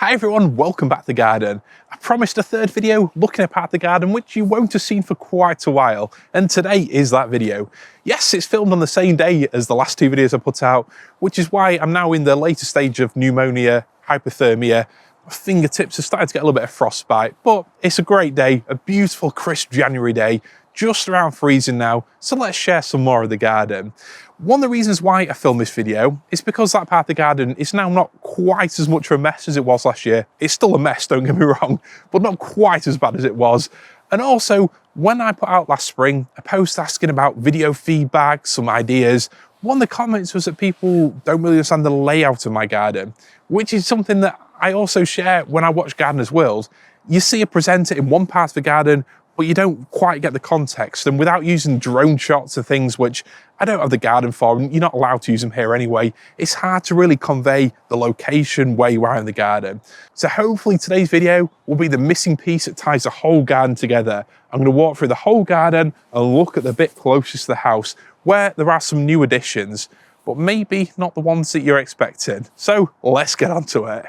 Hi everyone, welcome back to the garden. I promised a third video looking at part of the garden which you won't have seen for quite a while, and today is that video. Yes, it's filmed on the same day as the last two videos I put out, which is why I'm now in the later stage of pneumonia, hypothermia. My fingertips are starting to get a little bit of frostbite, but it's a great day, a beautiful crisp January day, just around freezing now, so let's share some more of the garden. One of the reasons why I filmed this video is because that part of the garden is now not quite as much of a mess as it was last year. It's still a mess, don't get me wrong, but not quite as bad as it was. And also, when I put out last spring a post asking about video feedback, some ideas, one of the comments was that people don't really understand the layout of my garden, which is something that I also share when I watch Gardener's World. You see a presenter in one part of the garden, but you don't quite get the context. And without using drone shots of things which I don't have the garden for, and you're not allowed to use them here anyway, it's hard to really convey the location where you are in the garden. So hopefully today's video will be the missing piece that ties the whole garden together. I'm going to walk through the whole garden and look at the bit closest to the house where there are some new additions, but maybe not the ones that you're expecting. So let's get onto it.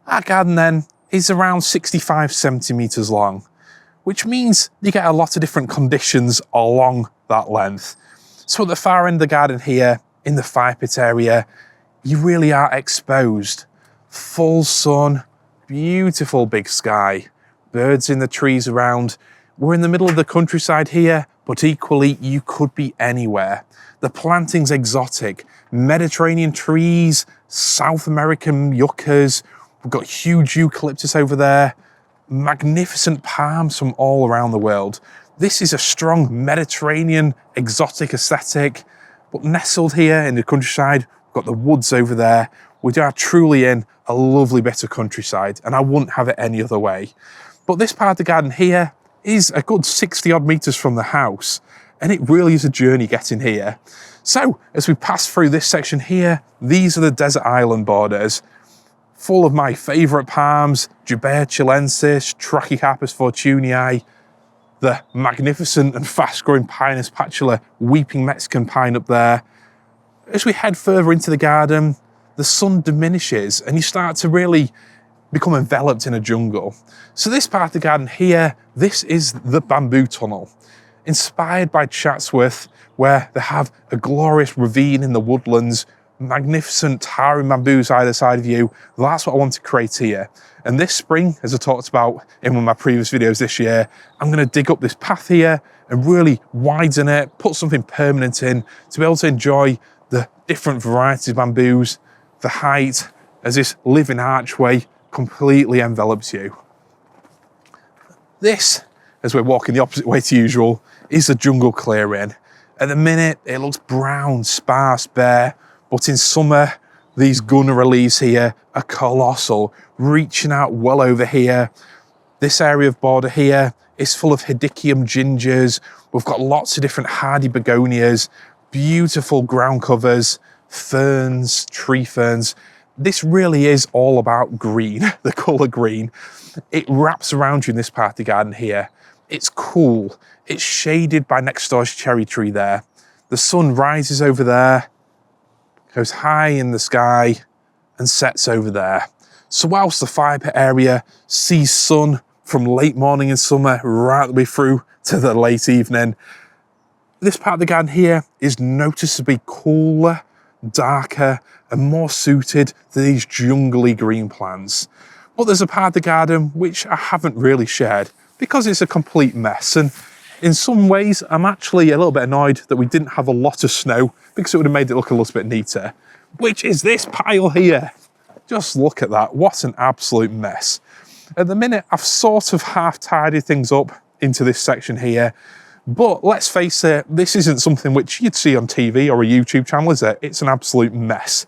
Our garden then is around 65, 70 meters long, which means you get a lot of different conditions along that length. So at the far end of the garden here, in the fire pit area, you really are exposed. Full sun, beautiful big sky, birds in the trees around. We're in the middle of the countryside here, but equally you could be anywhere. The planting's exotic, Mediterranean trees, South American yuccas, we've got huge eucalyptus over there, magnificent palms from all around the world. This is a strong Mediterranean exotic aesthetic, but nestled here in the countryside, we've got the woods over there. We are truly in a lovely bit of countryside, and I wouldn't have it any other way. But this part of the garden here is a good 60 odd meters from the house, and it really is a journey getting here. So as we pass through this section here, these are the desert island borders, full of my favourite palms, Jubea chilensis, Trachycarpus fortunei, the magnificent and fast-growing Pinus patula, weeping Mexican pine up there. As we head further into the garden, the sun diminishes and you start to really become enveloped in a jungle. So this part of the garden here, this is the bamboo tunnel, inspired by Chatsworth, where they have a glorious ravine in the woodlands, magnificent towering bamboos either side of you. That's what I want to create here. And this spring, as I talked about in one of my previous videos this year, I'm going to dig up this path here and really widen it, put something permanent in to be able to enjoy the different varieties of bamboos, the height, as this living archway completely envelops you. This, as we're walking the opposite way to usual, is the jungle clearing. At the minute, it looks brown, sparse, bare, but in summer, these gunnery leaves here are colossal, reaching out well over here. This area of border here is full of Hedychium gingers. We've got lots of different hardy begonias, beautiful ground covers, ferns, tree ferns. This really is all about green, the colour green. It wraps around you in this part of the garden here. It's cool. It's shaded by next door's cherry tree there. The sun rises over there, goes high in the sky and sets over there. So whilst the fire pit area sees sun from late morning in summer right the way through to the late evening, this part of the garden here is noticeably cooler, darker and more suited to these jungly green plants. But there's a part of the garden which I haven't really shared because it's a complete mess, and in some ways, I'm actually a little bit annoyed that we didn't have a lot of snow because it would have made it look a little bit neater, which is this pile here. Just look at that, what an absolute mess. At the minute, I've sort of half tidied things up into this section here, but let's face it, this isn't something which you'd see on TV or a YouTube channel, is it? It's an absolute mess.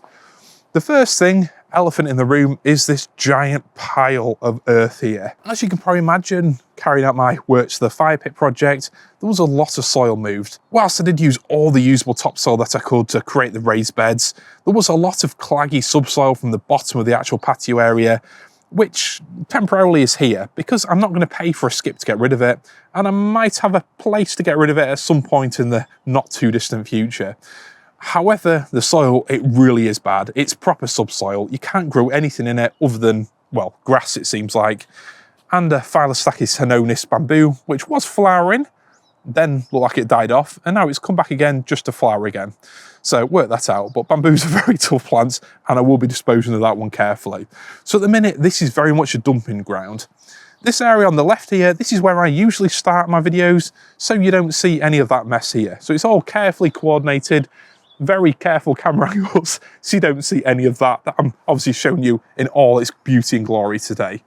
The first thing, elephant in the room, is this giant pile of earth here. As you can probably imagine, carrying out my works to the fire pit project, there was a lot of soil moved. Whilst I did use all the usable topsoil that I could to create the raised beds, there was a lot of claggy subsoil from the bottom of the actual patio area, which temporarily is here because I'm not going to pay for a skip to get rid of it, and I might have a place to get rid of it at some point in the not too distant future. However, the soil, it really is bad. It's proper subsoil. You can't grow anything in it other than well, grass it seems like, and a Phyllostacis henonis bamboo, which was flowering, then looked like it died off, and now it's come back again just to flower again. So work that out, but bamboos are very tough plants, and I will be disposing of that one carefully. So at the minute, this is very much a dumping ground. This area on the left here, this is where I usually start my videos, so you don't see any of that mess here. So it's all carefully coordinated, very careful camera angles, so you don't see any of that I'm obviously showing you in all its beauty and glory today.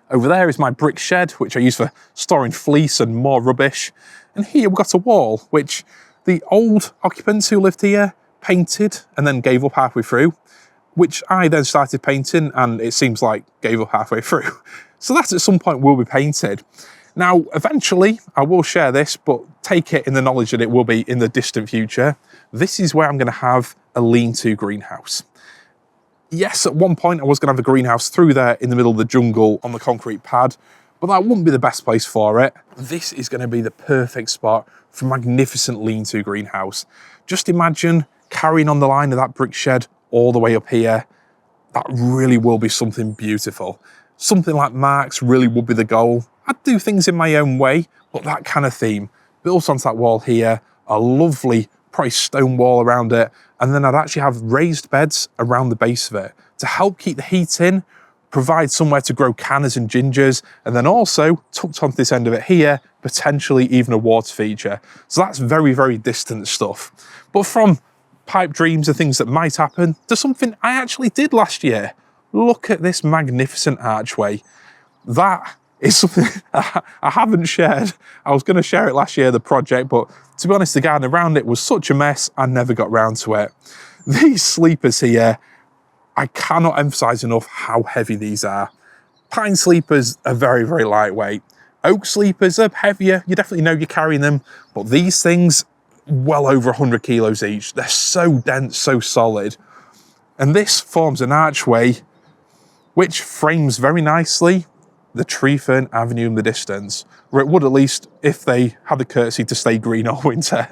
Over there is my brick shed, which I use for storing fleece and more rubbish. And here we've got a wall, which the old occupants who lived here painted and then gave up halfway through, which I then started painting and it seems like gave up halfway through. So that at some point will be painted. Now, eventually I will share this, but take it in the knowledge that it will be in the distant future. This is where I'm going to have a lean-to greenhouse. Yes, at one point I was going to have a greenhouse through there in the middle of the jungle on the concrete pad, but that wouldn't be the best place for it. This is going to be the perfect spot for a magnificent lean-to greenhouse. Just imagine carrying on the line of that brick shed all the way up here. That really will be something beautiful. Something like Mark's really would be the goal. I'd do things in my own way, but that kind of theme. Built onto that wall here, a lovely probably stone wall around it, and then I'd actually have raised beds around the base of it to help keep the heat in, provide somewhere to grow cannas and gingers, and then also tucked onto this end of it here, potentially even a water feature. So that's very, very distant stuff. But from pipe dreams and things that might happen to something I actually did last year. Look at this magnificent archway. That is something I haven't shared. I was going to share it last year, the project, but to be honest, the garden around it was such a mess, I never got round to it. These sleepers here, I cannot emphasize enough how heavy these are. Pine sleepers are very, very lightweight. Oak sleepers are heavier, you definitely know you're carrying them, but these things, well over 100 kilos each. They're so dense, so solid. And this forms an archway which frames very nicely the tree fern avenue in the distance, or it would at least if they had the courtesy to stay green all winter.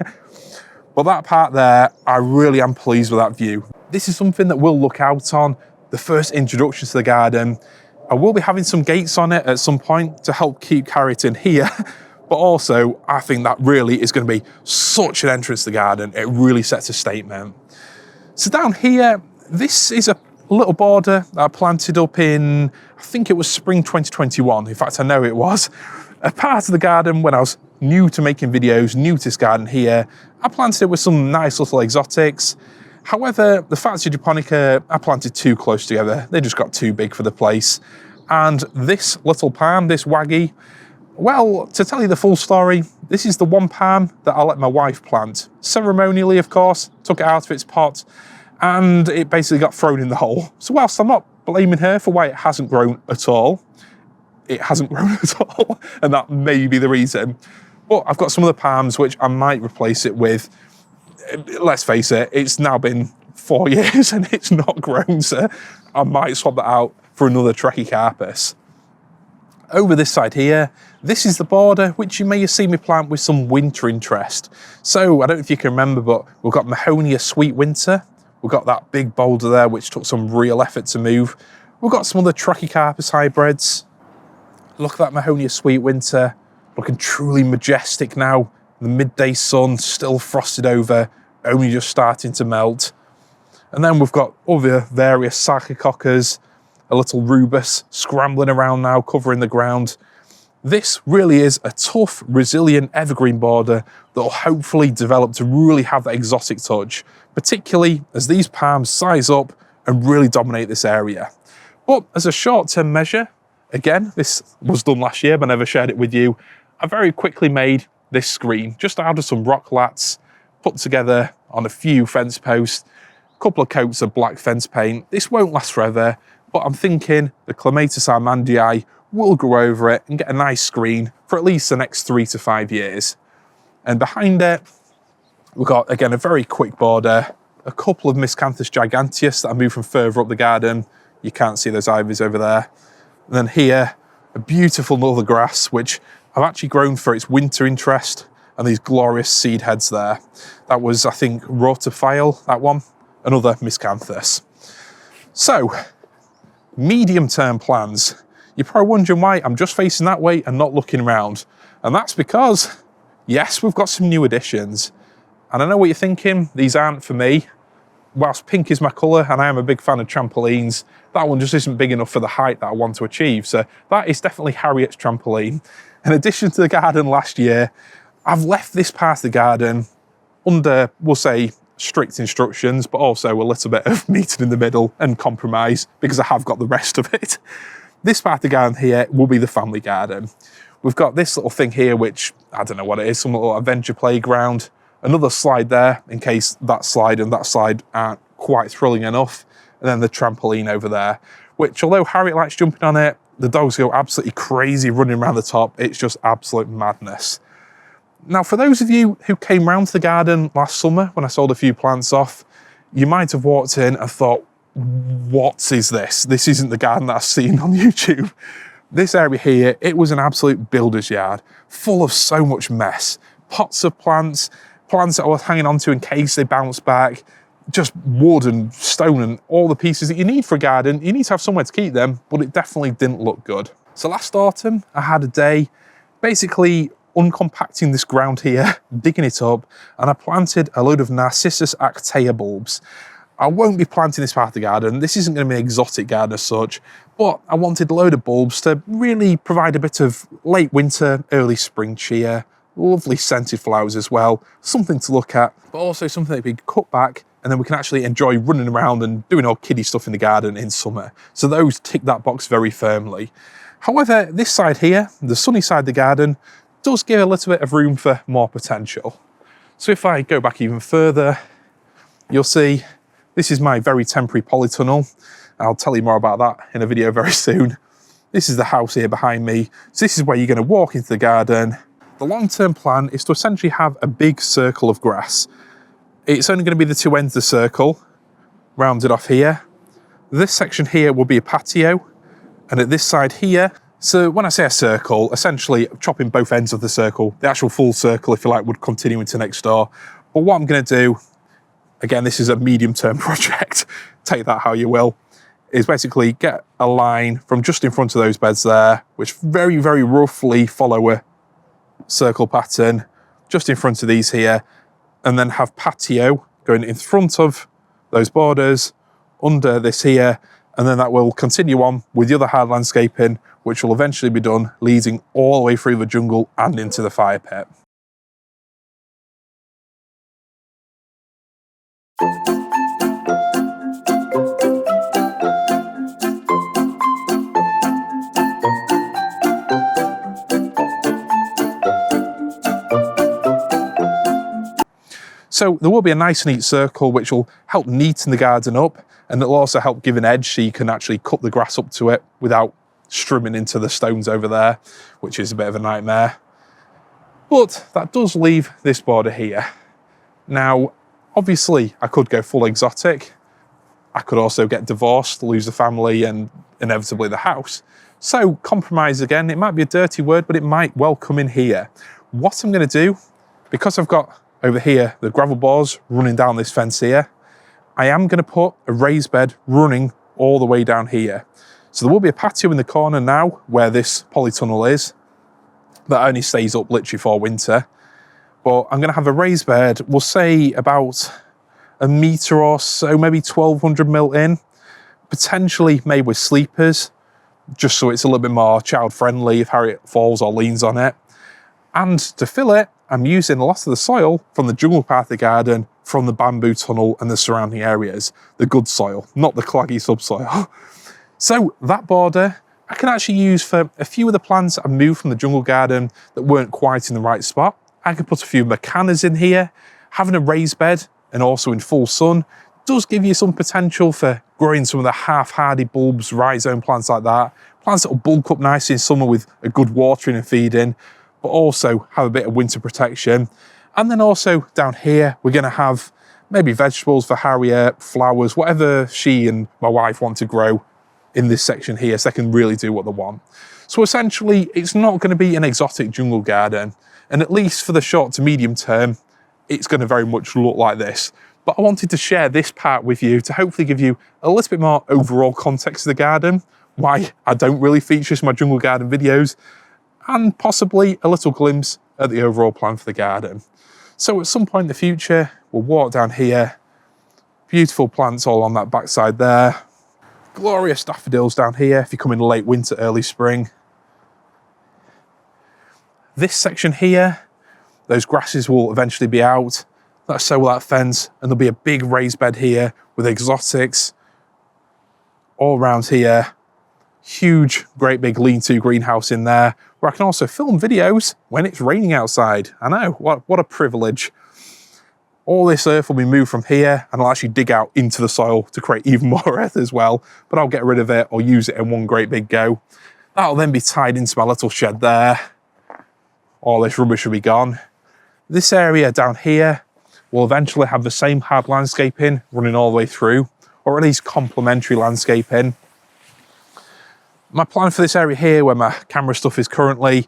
But that part there, I really am pleased with that view. This is something that we'll look out on, the first introduction to the garden. I will be having some gates on it at some point to help keep carrot in here, but also I think that really is going to be such an entrance to the garden. It really sets a statement. So down here, this is a little border that I planted up in, I think it was spring 2021. In fact, I know it was. A part of the garden when I was new to making videos, new to this garden here, I planted it with some nice little exotics. However, the Fatsia japonica, I planted too close together. They just got too big for the place. And this little palm, this waggy, well, to tell you the full story, this is the one palm that I let my wife plant. Ceremonially, of course, took it out of its pot, and it basically got thrown in the hole. So whilst I'm not blaming her for why it hasn't grown at all, it hasn't grown at all, and that may be the reason. But I've got some of the palms which I might replace it with. Let's face it, it's now been 4 years and it's not grown, so I might swap that out for another Trachycarpus. Over this side here, this is the border which you may have seen me plant with some winter interest. So I don't know if you can remember, but we've got Mahonia Sweet Winter. We've got that big boulder there which took some real effort to move. We've got some other Trachycarpus hybrids. Look at that Mahonia Sweet Winter, looking truly majestic now. The midday sun still frosted over, only just starting to melt. And then we've got other various Sarcococcus, a little rubus scrambling around now, covering the ground. This really is a tough, resilient evergreen border that will hopefully develop to really have that exotic touch, particularly as these palms size up and really dominate this area. But as a short-term measure, again, this was done last year, but I never shared it with you, I very quickly made this screen just out of some rock lats, put together on a few fence posts, a couple of coats of black fence paint. This won't last forever, but I'm thinking the Clematis armandii will grow over it and get a nice screen for at least the next 3 to 5 years. And behind it, we've got, again, a very quick border, a couple of Miscanthus giganteus that I moved from further up the garden. You can't see those ivies over there. And then here, a beautiful other grass, which I've actually grown for its winter interest, and these glorious seed heads there. That was, I think, rotophile, that one, another Miscanthus. So, medium-term plans. You're probably wondering why I'm just facing that way and not looking around. And that's because, yes, we've got some new additions. And I know what you're thinking, these aren't for me. Whilst pink is my colour and I am a big fan of trampolines, that one just isn't big enough for the height that I want to achieve. So that is definitely Harriet's trampoline. In addition to the garden last year, I've left this part of the garden under, we'll say, strict instructions, but also a little bit of meeting in the middle and compromise because I have got the rest of it. This part of the garden here will be the family garden. We've got this little thing here, which I don't know what it is, some little adventure playground. Another slide there in case that slide and that slide aren't quite thrilling enough. And then the trampoline over there, which although Harriet likes jumping on it, the dogs go absolutely crazy running around the top. It's just absolute madness. Now, for those of you who came round to the garden last summer when I sold a few plants off, you might have walked in and thought, what is this? This isn't the garden that I've seen on YouTube. This area here, it was an absolute builder's yard, full of so much mess. Pots of plants that I was hanging onto in case they bounce back, just wood and stone and all the pieces that you need for a garden. You need to have somewhere to keep them, but it definitely didn't look good. So last autumn, I had a day basically uncompacting this ground here, digging it up, and I planted a load of Narcissus actaea bulbs. I won't be planting this part of the garden. This isn't going to be an exotic garden as such, but I wanted a load of bulbs to really provide a bit of late winter, early spring cheer, lovely scented flowers as well, something to look at, but also something that we can cut back and then we can actually enjoy running around and doing all kiddie stuff in the garden in summer. So those tick that box very firmly. However, this side here, the sunny side of the garden, does give a little bit of room for more potential. So if I go back even further, you'll see this is my very temporary polytunnel. I'll tell you more about that in a video very soon. This is the house here behind me. So this is where you're going to walk into the garden. The long-term plan is to essentially have a big circle of grass. It's only going to be the two ends of the circle, rounded off here. This section here will be a patio, and at this side here, so when I say a circle, essentially chopping both ends of the circle, the actual full circle, if you like, would continue into next door. But what I'm going to do, again, this is a medium-term project, take that how you will, is basically get a line from just in front of those beds there, which very, very roughly follow a circle pattern just in front of these here, and then have patio going in front of those borders under this here, and then that will continue on with the other hard landscaping, which will eventually be done leading all the way through the jungle and into the fire pit. So there will be a nice neat circle which will help neaten the garden up, and it'll also help give an edge so you can actually cut the grass up to it without strumming into the stones over there, which is a bit of a nightmare. But that does leave this border here. Now, obviously I could go full exotic. I could also get divorced, lose the family and inevitably the house. So compromise again, it might be a dirty word, but it might well come in here. What I'm going to do, because I've got over here the gravel bars running down this fence here, I am going to put a raised bed running all the way down here. So there will be a patio in the corner now where this polytunnel is. That only stays up literally for winter. But I'm going to have a raised bed, we'll say about a metre or so, maybe 1200 mil in, potentially made with sleepers, just so it's a little bit more child friendly if Harriet falls or leans on it. And to fill it, I'm using a lot of the soil from the jungle part of the garden, from the bamboo tunnel and the surrounding areas, the good soil, not the claggy subsoil. So that border, I can actually use for a few of the plants I moved from the jungle garden that weren't quite in the right spot. I could put a few macanas in here. Having a raised bed and also in full sun does give you some potential for growing some of the half-hardy bulbs, rhizome plants like that. Plants that will bulk up nicely in summer with a good watering and feeding, but also have a bit of winter protection. And then also down here, we're going to have maybe vegetables for Harriet, flowers, whatever she and my wife want to grow in this section here so they can really do what they want. So essentially, it's not going to be an exotic jungle garden. And at least for the short to medium term, it's going to very much look like this. but I wanted to share this part with you to hopefully give you a little bit more overall context to the garden, why I don't really feature this in my jungle garden videos, and possibly a little glimpse at the overall plan for the garden. So at some point in the future, we'll walk down here, beautiful plants all on that backside there, glorious daffodils down here if you come in late winter, early spring. This section here, those grasses will eventually be out, so will that fence, and there'll be a big raised bed here with exotics all around here. Huge, great big lean-to greenhouse in there, where I can also film videos when it's raining outside. I know, what a privilege. All this earth will be moved from here, and I'll actually dig out into the soil to create even more earth as well, but I'll get rid of it or use it in one great big go. That'll then be tied into my little shed there. All this rubbish will be gone. This area down here will eventually have the same hard landscaping running all the way through, or at least complementary landscaping. My plan for this area here, where my camera stuff is currently,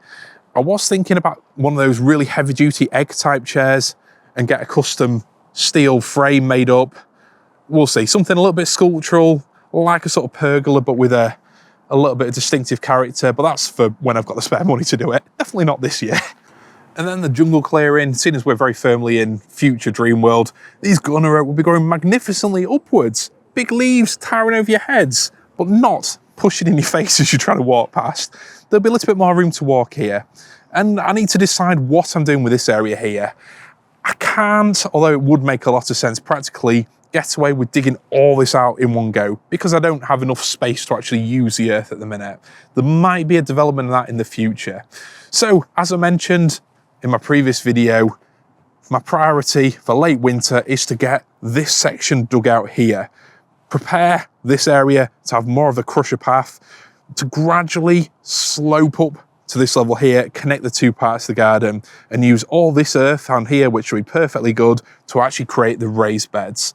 I was thinking about one of those really heavy duty egg type chairs and get a custom steel frame made up. We'll see, something a little bit sculptural, like a sort of pergola, but with a little bit of distinctive character, but that's for when I've got the spare money to do it. Definitely not this year. And then the jungle clearing, seeing as we're very firmly in future dream world, these gunner oak will be growing magnificently upwards. Big leaves towering over your heads, but not pushing in your face as you're trying to walk past. There'll be a little bit more room to walk here. And I need to decide what I'm doing with this area here. I can't, although it would make a lot of sense practically, get away with digging all this out in one go because I don't have enough space to actually use the earth at the minute. There might be a development of that in the future. So, as I mentioned in my previous video, my priority for late winter is to get this section dug out here. Prepare this area to have more of a crusher path, to gradually slope up to this level here, connect the two parts of the garden, and use all this earth down here, which will be perfectly good, to actually create the raised beds.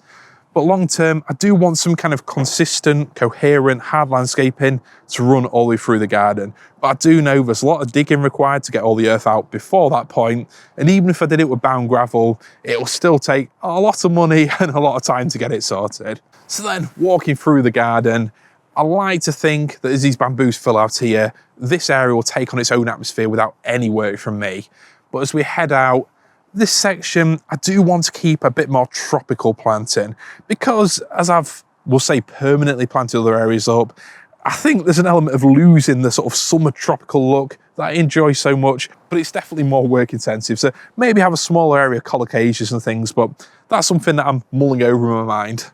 But long term, I do want some kind of consistent, coherent, hard landscaping to run all the way through the garden. But I do know there's a lot of digging required to get all the earth out before that point. And even if I did it with bound gravel, it will still take a lot of money and a lot of time to get it sorted. So then, walking through the garden, I like to think that as these bamboos fill out here, this area will take on its own atmosphere without any work from me. But as we head out, this section, I do want to keep a bit more tropical planting because as we'll say, permanently planted other areas up, I think there's an element of losing the sort of summer tropical look that I enjoy so much, but it's definitely more work intensive. So maybe have a smaller area of colocasias and things, but that's something that I'm mulling over in my mind.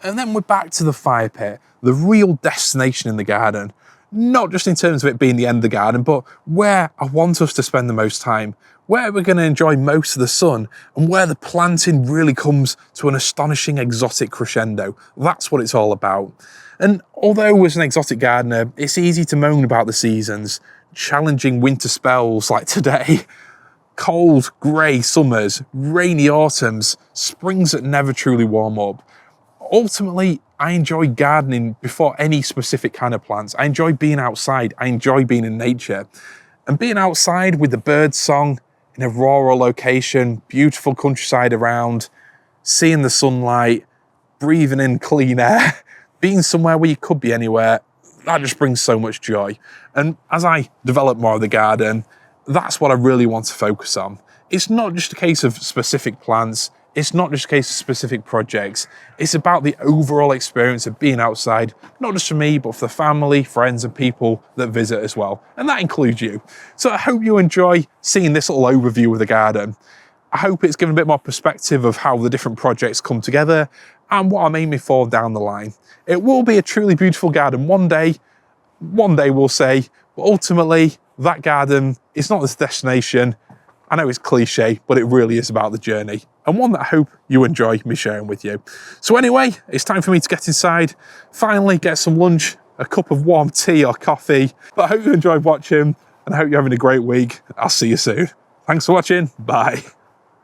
And then we're back to the fire pit, the real destination in the garden. Not just in terms of it being the end of the garden, but where I want us to spend the most time, where we're going to enjoy most of the sun, and where the planting really comes to an astonishing exotic crescendo. That's what it's all about. And although as an exotic gardener, it's easy to moan about the seasons, challenging winter spells like today, cold, grey summers, rainy autumns, springs that never truly warm up. Ultimately, I enjoy gardening before any specific kind of plants. I enjoy being outside. I enjoy being in nature. And being outside with the bird song in a rural location, beautiful countryside around, seeing the sunlight, breathing in clean air, being somewhere where you could be anywhere, that just brings so much joy. And as I develop more of the garden, that's what I really want to focus on. It's not just a case of specific plants. It's not just a case of specific projects. It's about the overall experience of being outside, not just for me, but for the family, friends, and people that visit as well. And that includes you. So I hope you enjoy seeing this little overview of the garden. I hope it's given a bit more perspective of how the different projects come together and what I'm aiming for down the line. It will be a truly beautiful garden one day we'll say, but ultimately that garden is not this destination. I know it's cliche, but it really is about the journey, and one that I hope you enjoy me sharing with you. So anyway, it's time for me to get inside, finally get some lunch, a cup of warm tea or coffee. But I hope you enjoyed watching, and I hope you're having a great week. I'll see you soon. Thanks for watching. Bye.